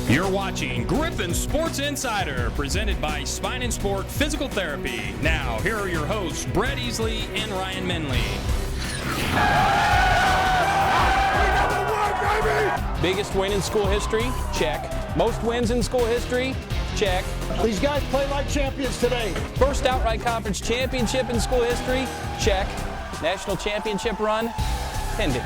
You're watching Griffon Sports Insider, presented by Spine and Sport Physical Therapy. Now, here are your hosts, Brett Easley and Ryan Menley. Biggest win in school history? Check. Most wins in school history? Check. These guys play like champions today. First outright conference championship in school history? Check. National championship run? Pending.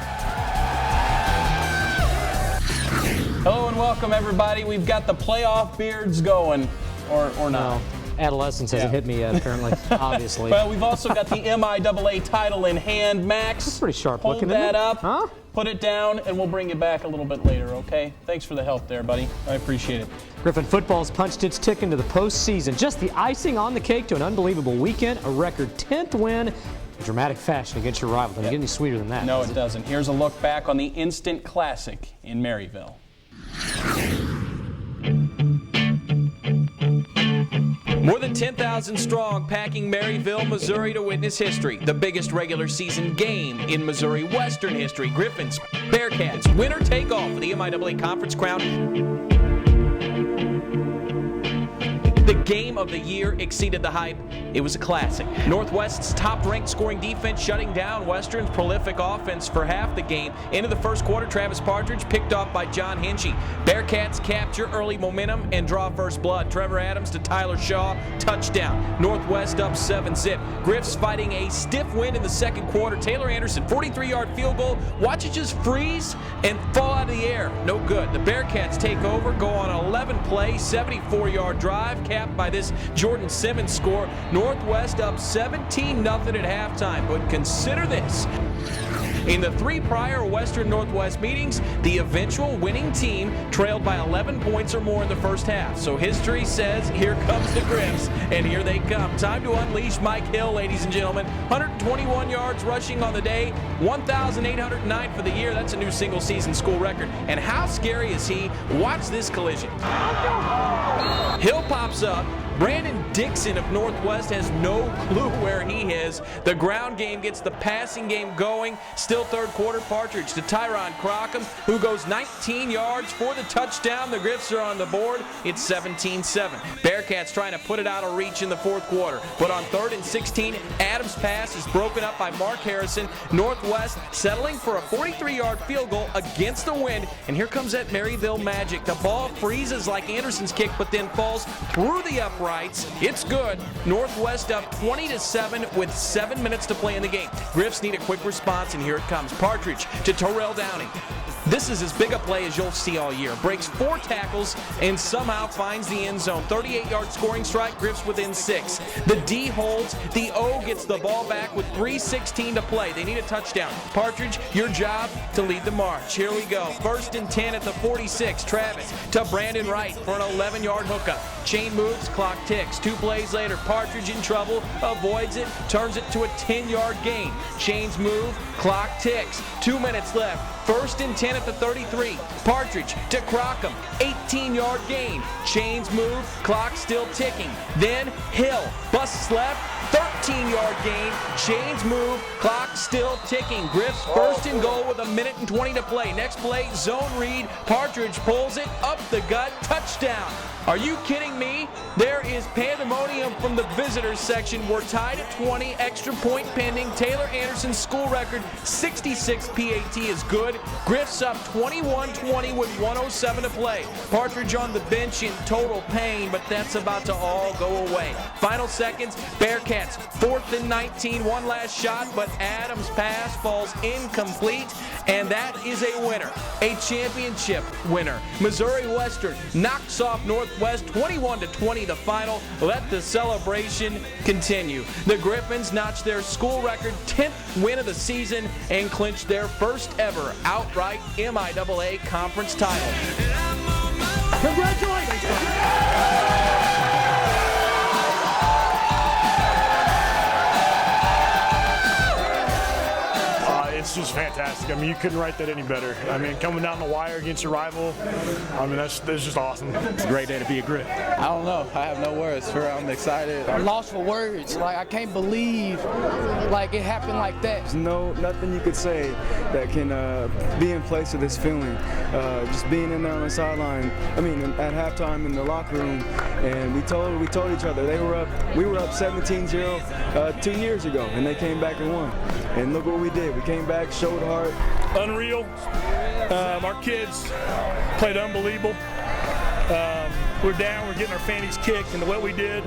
Hello and welcome, everybody. We've got the playoff beards going, or not. No, adolescence hasn't hit me yet, apparently, obviously. Well, we've also got the MIAA title in hand. Max, that's pretty sharp hold looking, that isn't it? up, huh? Put it down, and we'll bring you back a little bit later, okay? Thanks for the help there, buddy. I appreciate it. Griffon football's punched its ticket into the postseason. Just the icing on the cake to an unbelievable weekend, a record 10th win in dramatic fashion against your rival. Doesn't get any sweeter than that. No, it doesn't. Here's a look back on the instant classic in Maryville. More than 10,000 strong packing Maryville, Missouri to witness history. The biggest regular season game in Missouri Western history. Griffons, Bearcats, winner take all for the MIAA Conference crown. The game of the year exceeded the hype. It was a classic. Northwest's top-ranked scoring defense shutting down Western's prolific offense for half the game. Into the first quarter, Travis Partridge picked off by John Hinchy. Bearcats capture early momentum and draw first blood. Trevor Adams to Tyler Shaw, touchdown. Northwest up 7-zip. Griffs fighting a stiff wind in the second quarter. Taylor Anderson, 43-yard field goal. Watch it just freeze and fall out of the air. No good. The Bearcats take over, go on an 11-play, 74-yard drive, capped by this Jordan Simmons score. Northwest up 17-0 at halftime, but consider this. In the three prior Western-Northwest meetings, the eventual winning team trailed by 11 points or more in the first half. So history says, here comes the Griffs, and here they come. Time to unleash Mike Hill, ladies and gentlemen. 121 yards rushing on the day, 1,809 for the year. That's a new single-season school record. And how scary is he? Watch this collision. Hill pops up. Brandon Dixon of Northwest has no clue where he is. The ground game gets the passing game going. Still third quarter, Partridge to Tyron Crockham, who goes 19 yards for the touchdown. The Griffs are on the board. It's 17-7. Bearcats trying to put it out of reach in the fourth quarter. But on 3rd and 16, Adams' pass is broken up by Mark Harrison. Northwest settling for a 43-yard field goal against the wind. And here comes that Maryville magic. The ball freezes like Anderson's kick, but then falls through the uprights. It's good. Northwest up 20-7 with 7 minutes to play in the game. Griffs need a quick response, and here it comes. Partridge to Terrell Downing. This is as big a play as you'll see all year. Breaks 4 tackles and somehow finds the end zone. 38-yard scoring strike, Griffs within 6. The D holds. The O gets the ball back with 3:16 to play. They need a touchdown. Partridge, your job to lead the march. Here we go. 1st and 10 at the 46. Travis to Brandon Wright for an 11-yard hookup. Chain moves, clock ticks. 2 plays later, Partridge in trouble, avoids it, turns it to a 10-yard gain. Chains move, clock ticks. 2 minutes left. 1st and 10 at the 33. Partridge to Crockham, 18-yard gain. Chains move, clock still ticking. Then Hill busts left, 13-yard gain. Chains move, clock still ticking. Griffs 1st and goal with 1:20 to play. Next play, zone read. Partridge pulls it up the gut, touchdown. Are you kidding me? There is pandemonium from the visitors section. We're tied at 20, extra point pending. Taylor Anderson's school record, 66 PAT is good. Griffs up 21-20 with 1:07 to play. Partridge on the bench in total pain, but that's about to all go away. Final seconds, Bearcats 4th and 19, one last shot, but Adams' pass falls incomplete, and that is a winner, a championship winner. Missouri Western knocks off Northwest 21-20 the final. Let the celebration continue. The Griffons notch their school record 10th win of the season and clinch their first ever outright MIAA conference title. Congratulations! It's just fantastic. I mean, you couldn't write that any better. I mean, coming down the wire against your rival, I mean, that's just awesome. It's a great day to be a Grit. I don't know. I have no words for it. I'm excited. I'm lost for words. Like, I can't believe like it happened like that. There's nothing you could say that can be in place of this feeling. Just being in there on the sideline. I mean, at halftime in the locker room, and we told each other we were up 17-0 2 years ago, and they came back and won. And look what we did. We came back, showed heart. Unreal. Our kids played unbelievable. We're down, we're getting our fannies kicked, and what we did,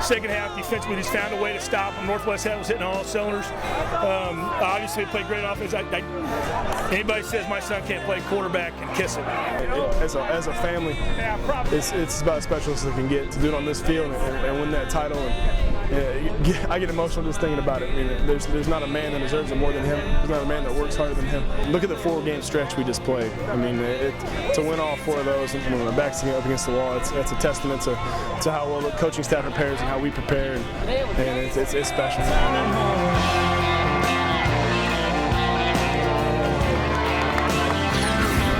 second half defense, we just found a way to stop them. Northwest was hitting on all cylinders. Obviously, they played great offense. Anybody says my son can't play quarterback can kiss it. As a family, it's about as special as it can get to do it on this field and win that title. I get emotional just thinking about it. I mean, there's not a man that deserves it more than him. There's not a man that works harder than him. Look at the 4-game stretch we just played. I mean, to win all 4 of those and when the back's up against the wall, it's a testament to how well the coaching staff prepares and how we prepare, and it's special.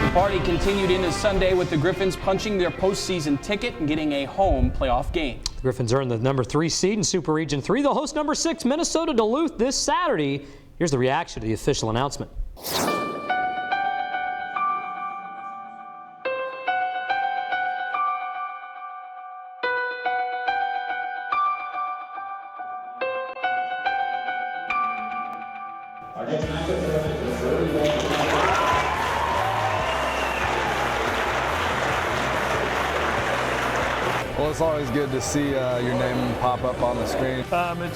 The party continued into Sunday with the Griffons punching their postseason ticket and getting a home playoff game. The Griffons earned the number 3 seed in Super Region 3. They'll host number 6 Minnesota-Duluth this Saturday. Here's the reaction to the official announcement. Well, it's always good to see your name pop up on the screen.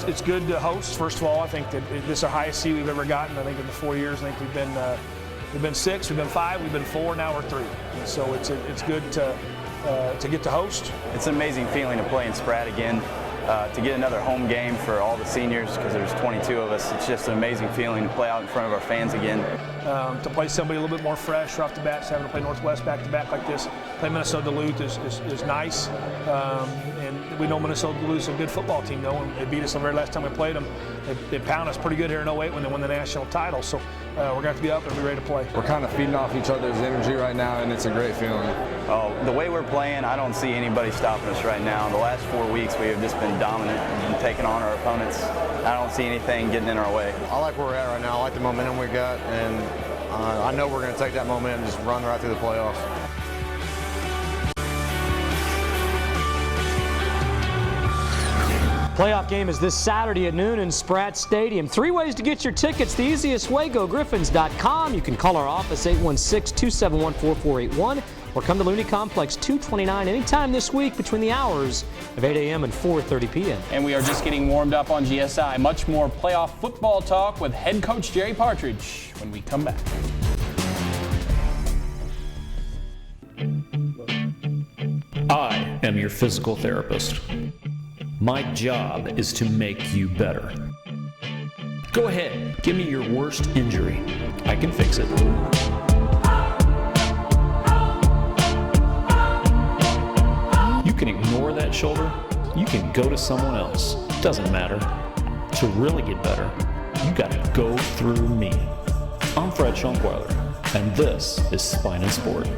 It's good to host. First of all, I think that this is our highest seed we've ever gotten. I think in the 4 years, I think we've been 6, we've been 5, we've been 4, now we're 3. And so it's good to get to host. It's an amazing feeling to play in Spratt again. To get another home game for all the seniors, because there's 22 of us. It's just an amazing feeling to play out in front of our fans again. To play somebody a little bit more fresh off the bat, having to play Northwest back-to-back like this, play Minnesota-Duluth is nice. And we know Minnesota-Duluth is a good football team, though, and they beat us the very last time we played them. They pounded us pretty good here in 08 when they won the national title, so we're going to have to be up and be ready to play. We're kind of feeding off each other's energy right now, and it's a great feeling. Oh, the way we're playing, I don't see anybody stopping us right now. The last 4 weeks, we have just been dominant and taking on our opponents. I don't see anything getting in our way. I like where we're at right now. I like the momentum we got, and I know we're going to take that momentum and just run right through the playoffs. Playoff game is this Saturday at noon in Spratt Stadium. 3 ways to get your tickets. The easiest way, go griffons.com. You can call our office 816-271-4481 or come to Looney Complex 229 anytime this week between the hours of 8 a.m. and 4:30 p.m. And we are just getting warmed up on GSI. Much more playoff football talk with head coach Jerry Partridge when we come back. I am your physical therapist. My job is to make you better. Go ahead, give me your worst injury. I can fix it. You can ignore that shoulder. You can go to someone else. Doesn't matter. To really get better, you gotta go through me. I'm Fred Schunkweiler, and this is Spine and Sport.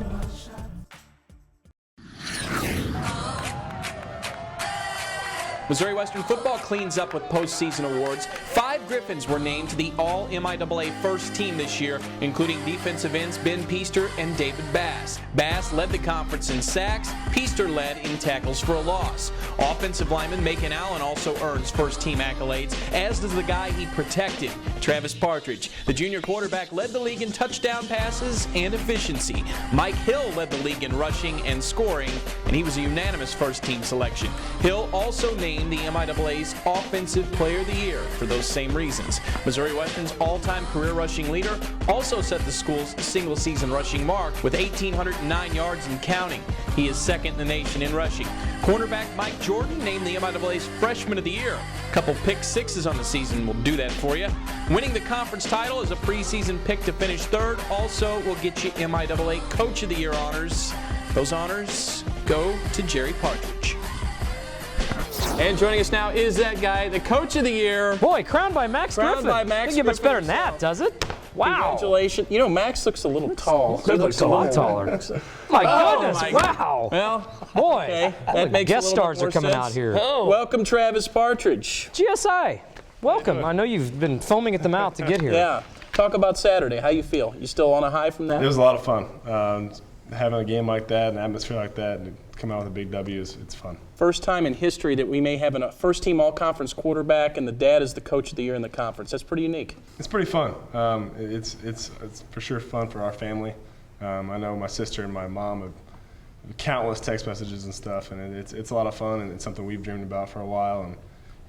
Missouri Western football cleans up with postseason awards. 5 Griffons were named to the All-MIAA first team this year, including defensive ends Ben Peaster and David Bass. Bass led the conference in sacks. Peaster led in tackles for a loss. Offensive lineman Macon Allen also earns first-team accolades, as does the guy he protected, Travis Partridge. The junior quarterback led the league in touchdown passes and efficiency. Mike Hill led the league in rushing and scoring, and he was a unanimous first-team selection. Hill also named the MIAA's Offensive Player of the Year for those same reasons. Missouri Western's all-time career rushing leader also set the school's single-season rushing mark with 1,809 yards and counting. He is second in the nation in rushing. Cornerback Mike Jordan named the MIAA's Freshman of the Year. A couple pick sixes on the season will do that for you. Winning the conference title as a preseason pick to finish third also will get you MIAA Coach of the Year honors. Those honors go to Jerry Partridge. And joining us now is that guy, the Coach of the Year. Boy, crowned by Max Griffon. By Max Doesn't get much better than himself. that, does it? Wow. Congratulations. You know, Max looks a little tall. He looks a lot taller. My goodness, wow. Well, boy, okay. That makes guest a little stars bit more are coming sense. out here. Welcome, Travis Partridge. GSI, welcome. I know you've been foaming at the mouth to get here. Yeah. Talk about Saturday. How you feel? You still on a high from that? It was a lot of fun. Having a game like that, an atmosphere like that, and come out with a big W, it's fun. First time in history that we may have a first-team all-conference quarterback, and the dad is the coach of the year in the conference. That's pretty unique. It's pretty fun. It's for sure fun for our family. I know my sister and my mom have countless text messages and stuff, and it's a lot of fun, and it's something we've dreamed about for a while, and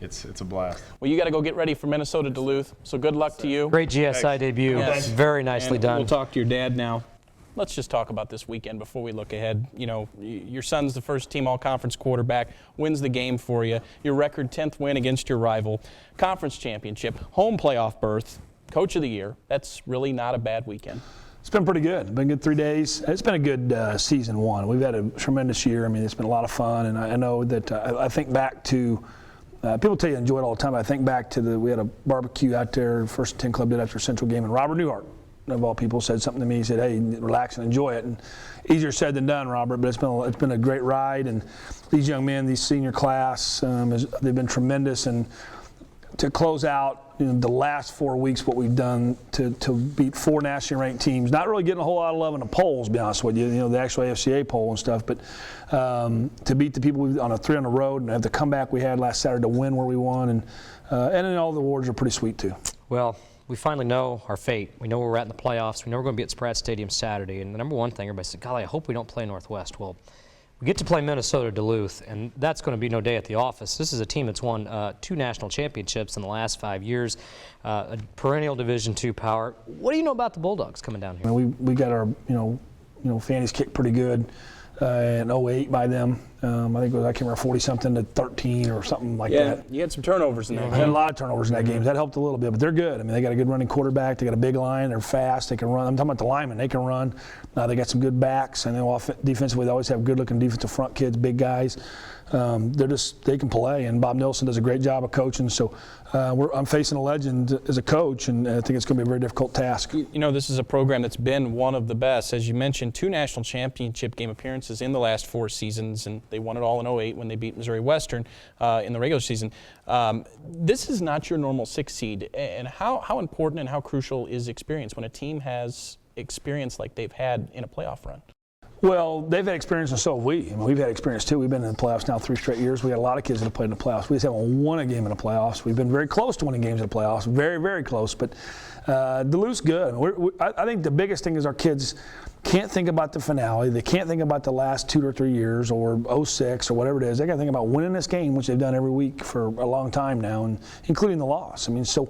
it's a blast. Well, you got to go get ready for Minnesota-Duluth, so good luck to you. Great GSI debut. Yes. Very nicely and done. We'll talk to your dad now. Let's just talk about this weekend before we look ahead. You know, your son's the first-team all-conference quarterback, wins the game for you. Your record 10th win against your rival. Conference championship, home playoff berth, coach of the year. That's really not a bad weekend. It's been pretty good. It's been good 3 days. It's been a good season one. We've had a tremendous year. I mean, it's been a lot of fun, and I know that I think back to people tell you enjoy it all the time. I think back to we had a barbecue out there, First and 10 Club did after Central game, and Robert Newhart, of all people, said something to me. He said, "Hey, relax and enjoy it." And easier said than done, Robert. But it's been a great ride, and these young men, these senior class, they've been tremendous. And to close out the last 4 weeks, what we've done to beat 4 nationally ranked teams, not really getting a whole lot of love in the polls, to be honest with you. You know, the actual AFCA poll and stuff, but to beat the people on a 3 on the road and have the comeback we had last Saturday to win where we won, and then all the awards are pretty sweet too. Well, we finally know our fate. We know where we're at in the playoffs. We know we're going to be at Spratt Stadium Saturday. And the number one thing, everybody said, golly, I hope we don't play Northwest. Well, we get to play Minnesota-Duluth, and that's going to be no day at the office. This is a team that's won 2 national championships in the last 5 years, a perennial Division II power. What do you know about the Bulldogs coming down here? I mean, we got our fannies kicked pretty good in 08 by them. I think it was, I can't remember, 40-something to 13 or something like that. Yeah, you had some turnovers in that game. I had a lot of turnovers in that game. That helped a little bit, but they're good. I mean, they got a good running quarterback. They got a big line. They're fast. They can run. I'm talking about the linemen. They can run. They got some good backs, and then defensively, they always have good-looking defensive front kids, big guys. They can play, and Bob Nelson does a great job of coaching. So I'm facing a legend as a coach, and I think it's going to be a very difficult task. You know, this is a program that's been one of the best. As you mentioned, 2 national championship game appearances in the last 4 seasons, and they won it all in 08 when they beat Missouri Western in the regular season. This is not your normal 6 seed, and how important and how crucial is experience when a team has experience like they've had in a playoff run? Well, they've had experience, and so have we. I mean, we've had experience too. We've been in the playoffs now 3 straight years. We got a lot of kids that have played in the playoffs. We just haven't won a game in the playoffs. We've been very close to winning games in the playoffs, very, very close. But Duluth's good. I think the biggest thing is our kids can't think about the finale. They can't think about the last 2 or 3 years or 06 or whatever it is. They got to think about winning this game, which they've done every week for a long time now, and including the loss. I mean, so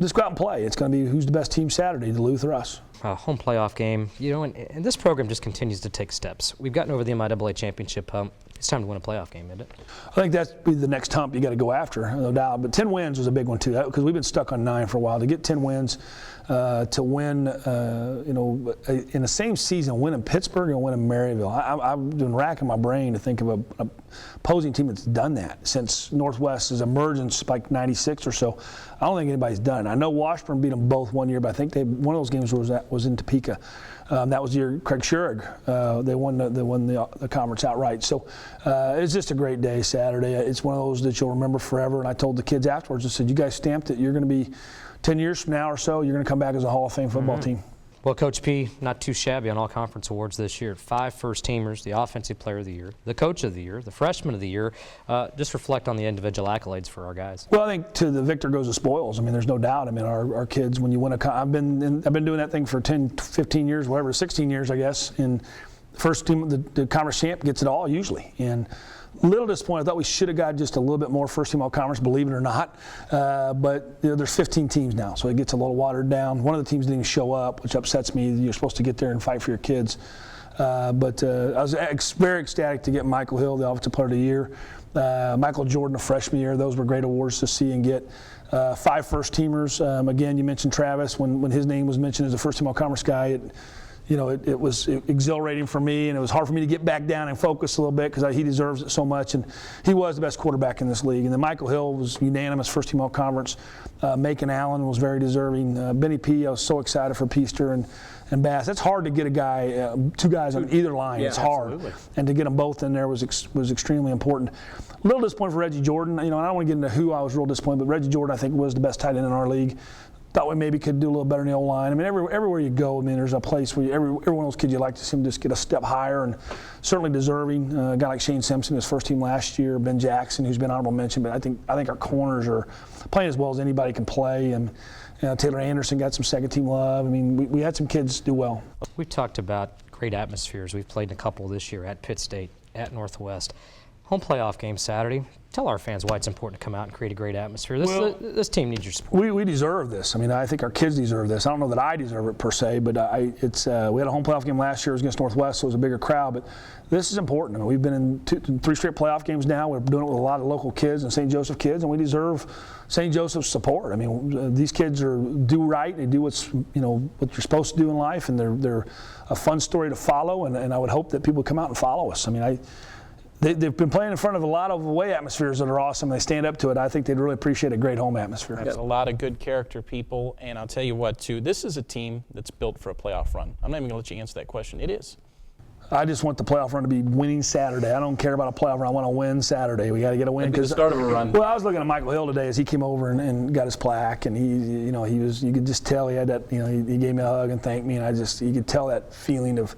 just go out and play. It's going to be who's the best team Saturday, Duluth or us. Home playoff game, you know, and this program just continues to take steps. We've gotten over the MIAA championship hump. It's time to win a playoff game, isn't it? I think that's the next hump you got to go after, no doubt. But 10 wins was a big one too, because we've been stuck on 9 for a while. To get 10 wins, to win, in the same season, win in Pittsburgh and win in Maryville. I've been racking my brain to think of a opposing team that's done that since Northwest's emergence, like '96 or so. I don't think anybody's done it. I know Washburn beat them both one year, but I think one of those games was in Topeka. That was the year Craig Schurig. They won the conference outright. So it's just a great day Saturday. It's one of those that you'll remember forever. And I told the kids afterwards, I said, you guys stamped it. You're going to be 10 years from now or so, you're going to come back as a Hall of Fame football team. Well, Coach P, not too shabby on all conference awards this year. 5 first-teamers, the Offensive Player of the Year, the Coach of the Year, the Freshman of the Year. Just reflect on the individual accolades for our guys. Well, I think to the victor goes the spoils. I mean, there's no doubt. I mean, our kids, when you win I've been doing that thing for 10, 15 years, whatever, 16 years, I guess. And the first team, the conference champ gets it all usually. And little disappointed. I thought we should have got just a little bit more first-team all-conference, believe it or not. But there's 15 teams now, so it gets a little watered down. One of the teams didn't even show up, which upsets me. You're supposed to get there and fight for your kids. But I was very ecstatic to get Michael Hill, the Offensive Player of the Year. Michael Jordan, the freshman year. Those were great awards to see and get. 5 first-teamers. Again, you mentioned Travis. When his name was mentioned as a first-team all-conference guy, it was exhilarating for me, and it was hard for me to get back down and focus a little bit because he deserves it so much, and he was the best quarterback in this league. And then Michael Hill was unanimous first team all-conference. Macon Allen was very deserving. Benny P, I was so excited for Peaster and Bass. It's hard to get a guy, two guys on either line. It's hard, absolutely. And to get them both in there was extremely important. A little disappointed for Reggie Jordan. I don't want to get into who I was real disappointed, but Reggie Jordan I think was the best tight end in our league. Thought we maybe could do a little better in the O-line. I mean, everywhere you go, there's a place where every one of those kids you like to see them just get a step higher, and certainly deserving. A guy like Shane Simpson, his first team last year, Ben Jackson, who's been honorable mention, but I think our corners are playing as well as anybody can play, and Taylor Anderson got some second team love. I mean, we had some kids do well. We talked about great atmospheres. We've played in a couple this year at Pitt State, at Northwest. Home playoff game Saturday. Tell our fans why it's important to come out and create a great atmosphere. This team needs your support. We deserve this. I mean, I think our kids deserve this. I don't know that I deserve it per se, but we had a home playoff game last year. It was against Northwest, so it was a bigger crowd. But this is important. I mean, we've been in 3 straight playoff games now. We're doing it with a lot of local kids and St. Joseph kids, and we deserve St. Joseph's support. I mean, these kids do right. They do what you're supposed to do in life, and they're a fun story to follow. And I would hope that people come out and follow us. I mean, They've been playing in front of a lot of away atmospheres that are awesome. They stand up to it. I think they'd really appreciate a great home atmosphere. There's a lot of good character people, and I'll tell you what, too. This is a team that's built for a playoff run. I'm not even going to let you answer that question. It is. I just want the playoff run to be winning Saturday. I don't care about a playoff run. I want to win Saturday. We got to get a win. That'd be the start of a run. Well, I was looking at Michael Hill today as he came over and got his plaque, and you could just tell he had that. He gave me a hug and thanked me, and you could tell that feeling of.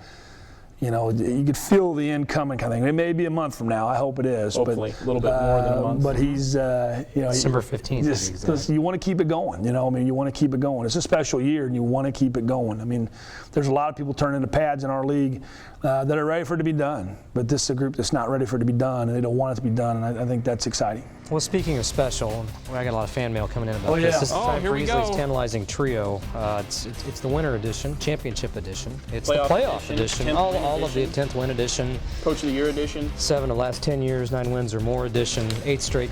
You could feel the end coming kind of thing. It may be a month from now. I hope it is. Hopefully, a little bit more than a month. But he's, December 15th. You want to keep it going. You want to keep it going. It's a special year, and you want to keep it going. I mean, there's a lot of people turning into pads in our league that are ready for it to be done. But this is a group that's not ready for it to be done, and they don't want it to be done. And I think that's exciting. Well, speaking of special, I got a lot of fan mail coming in about this. This is time for Easley's Tantalizing Trio. It's the winter edition, championship edition. It's the playoff edition. All of the 10th win edition. Coach of the Year edition. 7 of the last 10 years, 9 wins or more edition. 8 straight,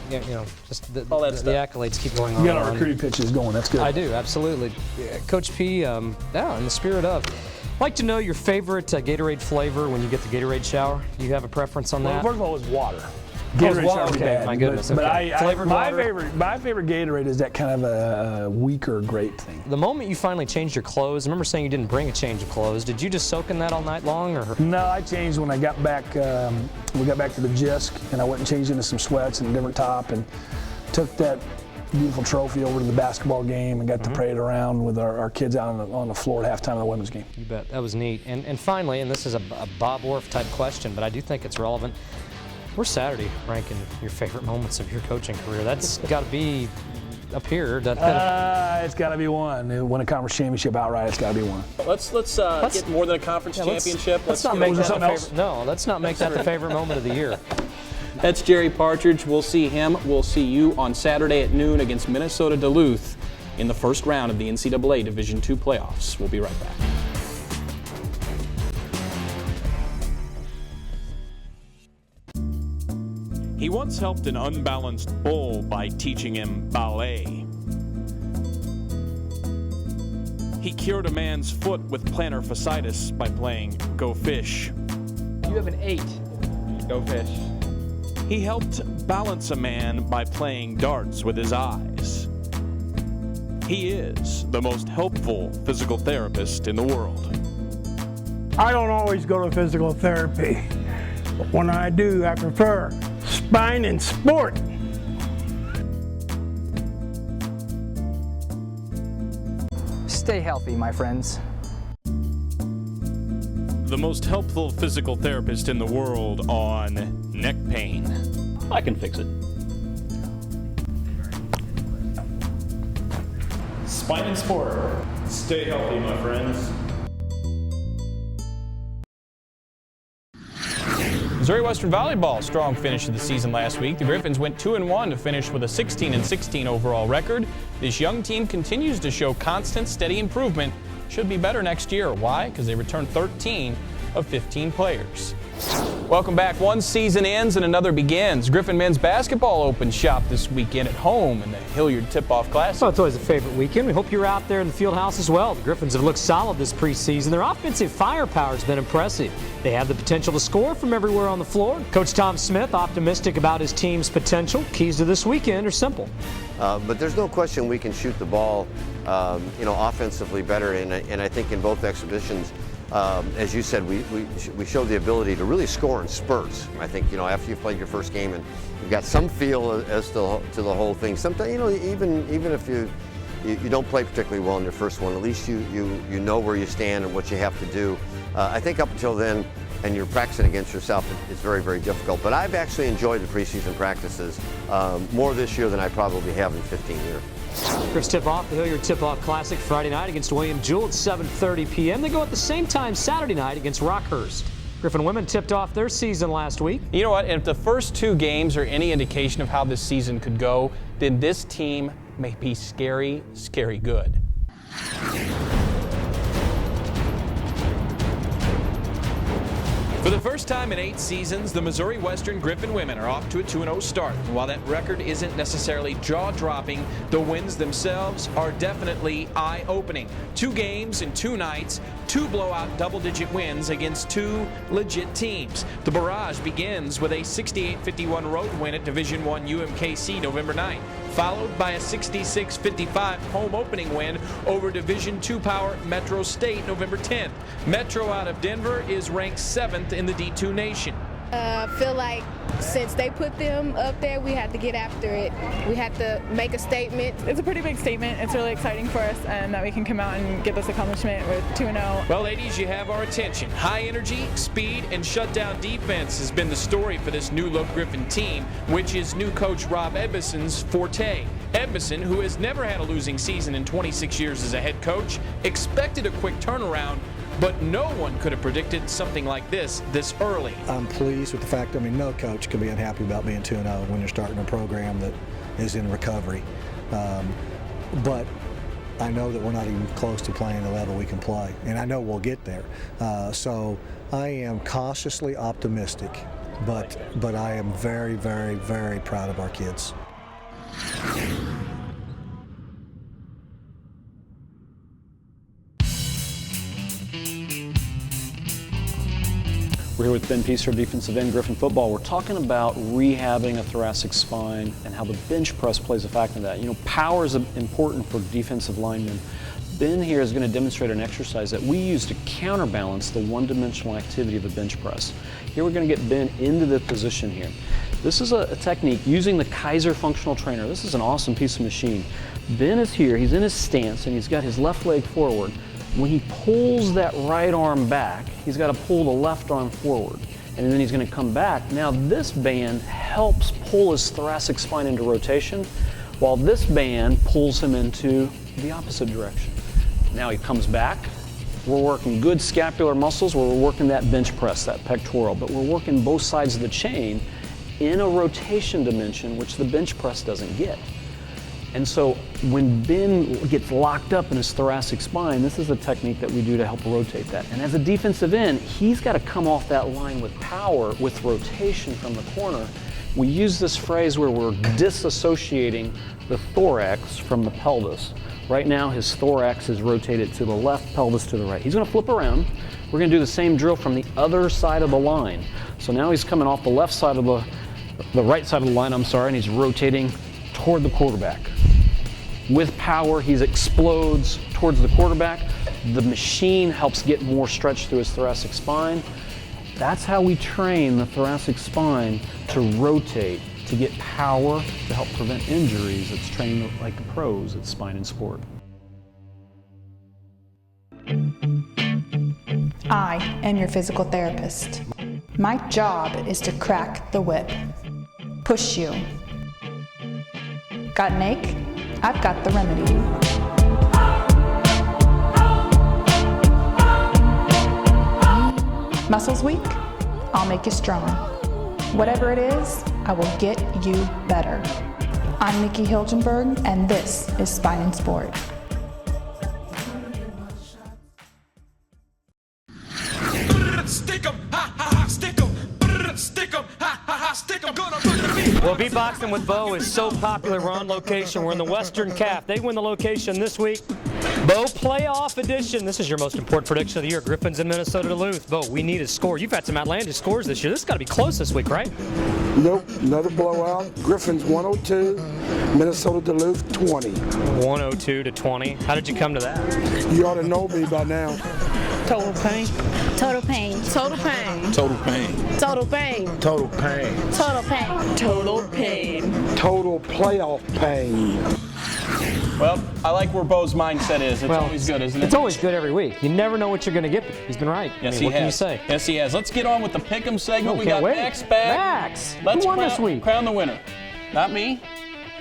just the accolades keep going on. You got our recruiting pitches going. That's good. I do, absolutely. Coach P, in the spirit of, I'd like to know your favorite Gatorade flavor when you get the Gatorade shower. Do you have a preference on that? First of all, it's water. Gatorade shower would be bad. My goodness. But my favorite Gatorade is that kind of a weaker grape thing. The moment you finally changed your clothes, I remember saying you didn't bring a change of clothes. Did you just soak in that all night long? Or? No, I changed when I got back. We got back to the Jisk, and I went and changed into some sweats and a different top, and took that beautiful trophy over to the basketball game and got to parade around with our kids out on the floor at halftime of the women's game. You bet. That was neat. And finally, and this is a Bob Orff type question, but I do think it's relevant. Where's Saturday ranking your favorite moments of your coaching career? That's got to be up here. It's got to be one. Win a conference championship outright. It's got to be one. Let's get more than a conference championship. Let's not make that the favorite. No, let's not make that the favorite moment of the year. That's Jerry Partridge. We'll see him. We'll see you on Saturday at noon against Minnesota-Duluth in the first round of the NCAA Division II playoffs. We'll be right back. He once helped an unbalanced bull by teaching him ballet. He cured a man's foot with plantar fasciitis by playing Go Fish. You have an 8. Go Fish. He helped balance a man by playing darts with his eyes. He is the most helpful physical therapist in the world. I don't always go to physical therapy, but when I do, I prefer Spine and Sport. Stay healthy, my friends. The most helpful physical therapist in the world on neck pain. I can fix it. Spine and Sport. Stay healthy, my friends. Missouri Western Volleyball, strong finish to the season last week. The Griffons went 2-1 to finish with a 16-16 overall record. This young team continues to show constant, steady improvement. Should be better next year. Why? Because they returned 13 of 15 players. Welcome back. One season ends and another begins. Griffon men's basketball opens shop this weekend at home in the Hilliard Tip-Off Classic. Well, it's always a favorite weekend. We hope you're out there in the field house as well. The Griffons have looked solid this preseason. Their offensive firepower has been impressive. They have the potential to score from everywhere on the floor. Coach Tom Smith optimistic about his team's potential. Keys to this weekend are simple. But there's no question we can shoot the ball, offensively better. And I think in both exhibitions, as you said, we showed the ability to really score in spurts. I think, after you've played your first game and you've got some feel as to the whole thing. Sometimes, even if you don't play particularly well in your first one, at least you know where you stand and what you have to do. I think up until then, and you're practicing against yourself, it's very, very difficult. But I've actually enjoyed the preseason practices more this year than I probably have in 15 years. Griff's tip-off, the Hilliard Tip-Off Classic, Friday night against William Jewell at 7:30 p.m. They go at the same time Saturday night against Rockhurst. Griffon women tipped off their season last week. You know what? If the first two games are any indication of how this season could go, then this team may be scary, scary good. For the first time in 8 seasons, the Missouri Western Griffon women are off to a 2-0 start. And while that record isn't necessarily jaw-dropping, the wins themselves are definitely eye-opening. 2 games in 2 nights, 2 blowout double-digit wins against 2 legit teams. The barrage begins with a 68-51 road win at Division I UMKC November 9th, followed by a 66-55 home opening win over Division II power Metro State November 10th. Metro out of Denver is ranked 7th in the D2 nation. I feel like since they put them up there, we had to get after it. We had to make a statement. It's a pretty big statement. It's really exciting for us, and that we can come out and get this accomplishment with 2-0. Well, ladies, you have our attention. High energy, speed, and shutdown defense has been the story for this new-look Griffon team, which is new coach Rob Edmison's forte. Edmison, who has never had a losing season in 26 years as a head coach, expected a quick turnaround, but no one could have predicted something like this early. I'm pleased with the fact, no coach can be unhappy about being 2-0 when you're starting a program that is in recovery. But I know that we're not even close to playing the level we can play, and I know we'll get there. So I am cautiously optimistic, but I am very, very, very proud of our kids. We're here with Ben Peacer, defensive end, Griffon football. We're talking about rehabbing a thoracic spine and how the bench press plays a factor in that. Power is important for defensive linemen. Ben here is going to demonstrate an exercise that we use to counterbalance the one-dimensional activity of the bench press. Here we're going to get Ben into the position here. This is a technique using the Kaiser functional trainer. This is an awesome piece of machine. Ben is here, he's in his stance, and he's got his left leg forward. When he pulls that right arm back, he's got to pull the left arm forward. And then he's going to come back. Now this band helps pull his thoracic spine into rotation, while this band pulls him into the opposite direction. Now he comes back. We're working good scapular muscles where we're working that bench press, that pectoral, but we're working both sides of the chain in a rotation dimension, which the bench press doesn't get. And so when Ben gets locked up in his thoracic spine, this is a technique that we do to help rotate that. And as a defensive end, he's got to come off that line with power, with rotation from the corner. We use this phrase where we're disassociating the thorax from the pelvis. Right now his thorax is rotated to the left, pelvis to the right. He's going to flip around. We're going to do the same drill from the other side of the line. So now he's coming off the left side of the right side of the line, and he's rotating toward the quarterback. With power, he explodes towards the quarterback. The machine helps get more stretch through his thoracic spine. That's how we train the thoracic spine to rotate, to get power, to help prevent injuries. It's training like the pros at Spine and Sport. I am your physical therapist. My job is to crack the whip, push you. Got an ache? I've got the remedy. Muscles weak? I'll make you strong. Whatever it is, I will get you better. I'm Nikki Hilgenberg, and this is Spine and Sport. Stick 'em, ha ha ha, stick 'em. Well, beatboxing with Bo is so popular. We're on location. We're in the Western Calf. They win the location this week. Bo, playoff edition. This is your most important prediction of the year. Griffin's in Minnesota-Duluth. Bo, we need a score. You've had some outlandish scores this year. This has got to be close this week, right? Nope, another blowout. Griffin's 102, Minnesota-Duluth 20. 102-20. How did you come to that? You ought to know me by now. Total pain. Total pain. Total pain. Total pain. Total pain. Total pain. Total pain. Total pain. Total playoff pain. Well, I like where Bo's mindset is. It's always good, isn't it? It's always good every week. You never know what you're going to get. He's been right. Yes, what can you say? Yes, he has. Let's get on with the Pick'em segment. We got wait. Max back. Max, Let's who won this week? Crown the winner. Not me.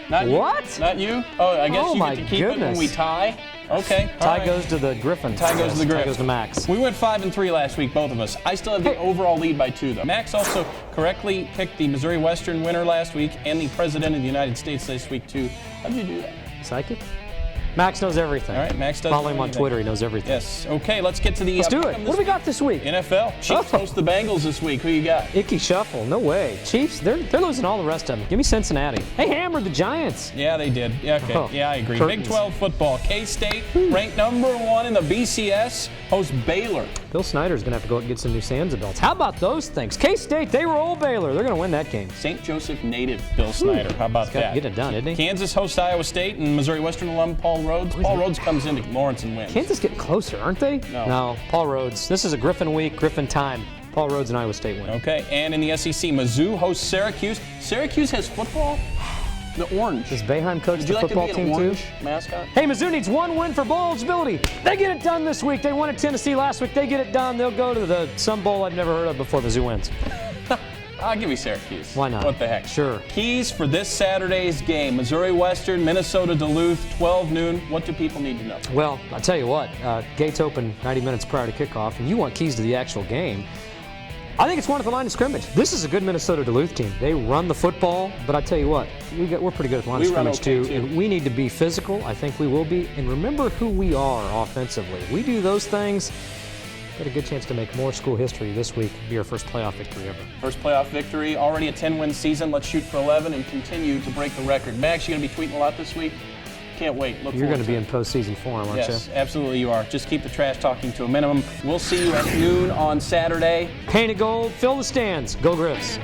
Not what? You. Not you. Oh, I guess you get to keep it when we tie. Okay. Tie goes to the Griffin. Tie goes to the Griffin. Tie goes to Max. We went 5-3 last week, both of us. I still have the overall lead by 2, though. Max also correctly picked the Missouri Western winner last week and the President of the United States this week, too. How did you do that? Psychic? Max knows everything. All right, Max does. Follow him on Twitter. He knows everything. Yes. Okay, let's get to the. Let's do it. What do we got this week? NFL. Chiefs host the Bengals this week. Who you got? Icky shuffle. No way. Chiefs. They're losing all the rest of them. Give me Cincinnati. They hammered the Giants. Yeah, they did. Yeah, okay. Oh, yeah, I agree. curtains. Big 12 football. K-State ranked #1 in the BCS. Hosts Baylor. Bill Snyder's going to have to go out and get some new Sansa belts. How about those things? K-State, they roll Baylor. They're going to win that game. St. Joseph native Bill Snyder. How about that? Get it done, isn't he? Kansas hosts Iowa State and Missouri Western alum Paul Rhodes. Paul Rhodes comes into Lawrence and wins. Kansas getting closer, aren't they? No. Paul Rhodes. This is a Griffin week, Griffin time. Paul Rhodes and Iowa State win. Okay, and in the SEC, Mizzou hosts Syracuse. Syracuse has football? The Orange. Does Boeheim coach the like football to be team an orange too? Mascot? Hey, Mizzou needs one win for bowl eligibility. They get it done this week. They won at Tennessee last week. They get it done. They'll go to the some bowl I've never heard of before Mizzou wins. I'll give you Syracuse. Why not? What the heck? Sure. Keys for this Saturday's game. Missouri Western, Minnesota-Duluth, 12 noon. What do people need to know? Well, I'll tell you what. Gates open 90 minutes prior to kickoff, and you want keys to the actual game. I think it's one at the line of scrimmage. This is a good Minnesota-Duluth team. They run the football, but I tell you what, we're pretty good at the line of scrimmage too. And we need to be physical. I think we will be. And remember who we are offensively. We do those things. Got a good chance to make more school history this week. Be our first playoff victory ever. First playoff victory. Already a 10-win season. Let's shoot for 11 and continue to break the record. Max, you're going to be tweeting a lot this week. Can't wait. You're going to be in postseason form, aren't you? Yes, absolutely you are. Just keep the trash talking to a minimum. We'll see you at noon on Saturday. Paint it gold, fill the stands. Go Griffs.